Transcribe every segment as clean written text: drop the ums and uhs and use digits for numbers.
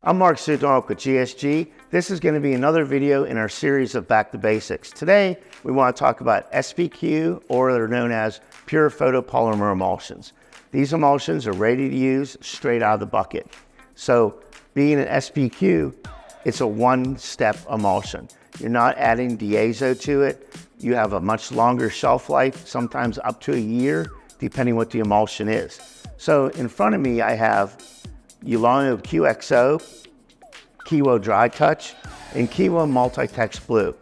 I'm Mark Sudork with GSG. This is going to be another video in our series of Back to Basics. Today, we want to talk about SPQ, or they're known as pure photopolymer emulsions. These emulsions are ready to use straight out of the bucket. So being an SPQ, it's a one-step emulsion. You're not adding diazo to it. You have a much longer shelf life, sometimes up to a year, depending what the emulsion is. So in front of me, I have Ulano QXO, Kiwo Dry Touch, and Kiwo Multi-Text Blue.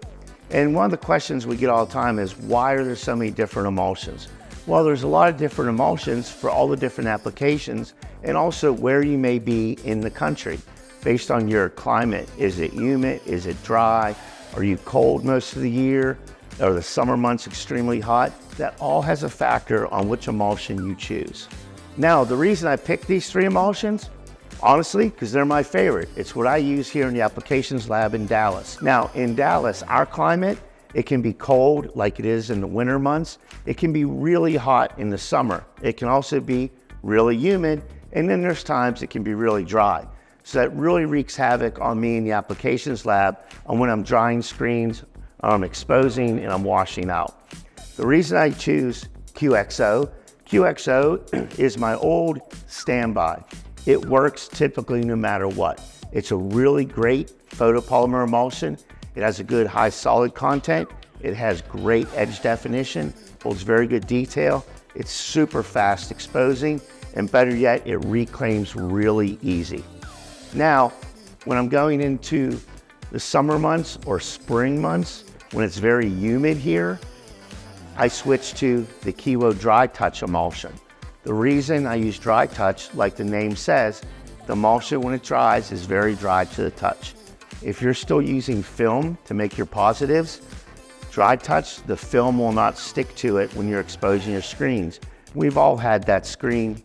And one of the questions we get all the time is, why are there so many different emulsions? Well, there's a lot of different emulsions for all the different applications, and also where you may be in the country. Based on your climate, is it humid, is it dry, are you cold most of the year, are the summer months extremely hot? That all has a factor on which emulsion you choose. Now, the reason I picked these three emulsions, honestly, because they're my favorite. It's what I use here in the applications lab in Dallas. Now, in Dallas, our climate, it can be cold like it is in the winter months. It can be really hot in the summer. It can also be really humid, and then there's times it can be really dry. So that really wreaks havoc on me in the applications lab on when I'm drying screens, I'm exposing, and I'm washing out. The reason I choose QXO is my old standby. It works typically no matter what. It's a really great photopolymer emulsion. It has a good high solid content. It has great edge definition, holds very good detail. It's super fast exposing, and better yet, it reclaims really easy. Now, when I'm going into the summer months or spring months, when it's very humid here, I switch to the Kiwo Dry Touch emulsion. The reason I use dry touch, like the name says, the emulsion when it dries is very dry to the touch. If you're still using film to make your positives, dry touch, the film will not stick to it when you're exposing your screens. We've all had that screen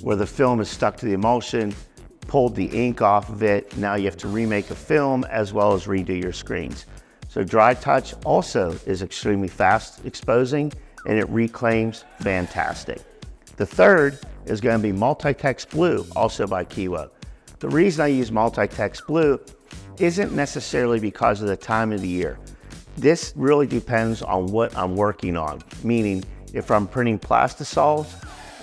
where the film is stuck to the emulsion, pulled the ink off of it, now you have to remake a film as well as redo your screens. So dry touch also is extremely fast exposing, and it reclaims fantastic. The third is going to be Multi-Text Blue, also by Kiwo. The reason I use Multi-Text Blue isn't necessarily because of the time of the year. This really depends on what I'm working on, meaning if I'm printing plastisols,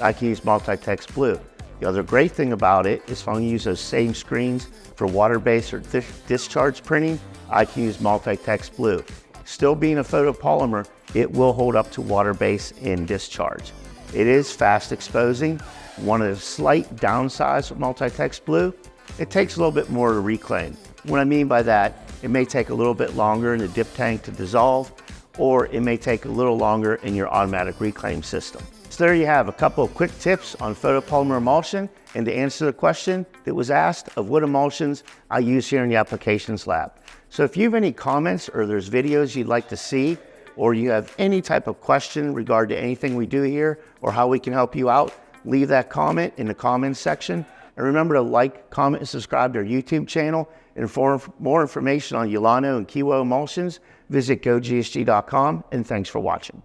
I can use Multi-Text Blue. The other great thing about it is if I'm going to use those same screens for water-based or discharge printing, I can use Multi-Text Blue. Still being a photopolymer, it will hold up to water-based in discharge. It is fast exposing. One of the slight downsides of Multi-Text Blue, it takes a little bit more to reclaim. What I mean by that, it may take a little bit longer in the dip tank to dissolve, or it may take a little longer in your automatic reclaim system. So there you have a couple of quick tips on photopolymer emulsion, and to answer the question that was asked of what emulsions I use here in the applications lab. So if you have any comments or there's videos you'd like to see, or you have any type of question regarding anything we do here or how we can help you out, leave that comment in the comments section. And remember to like, comment, and subscribe to our YouTube channel. And for more information on Ulano and Kiwo emulsions, visit gogsg.com, and thanks for watching.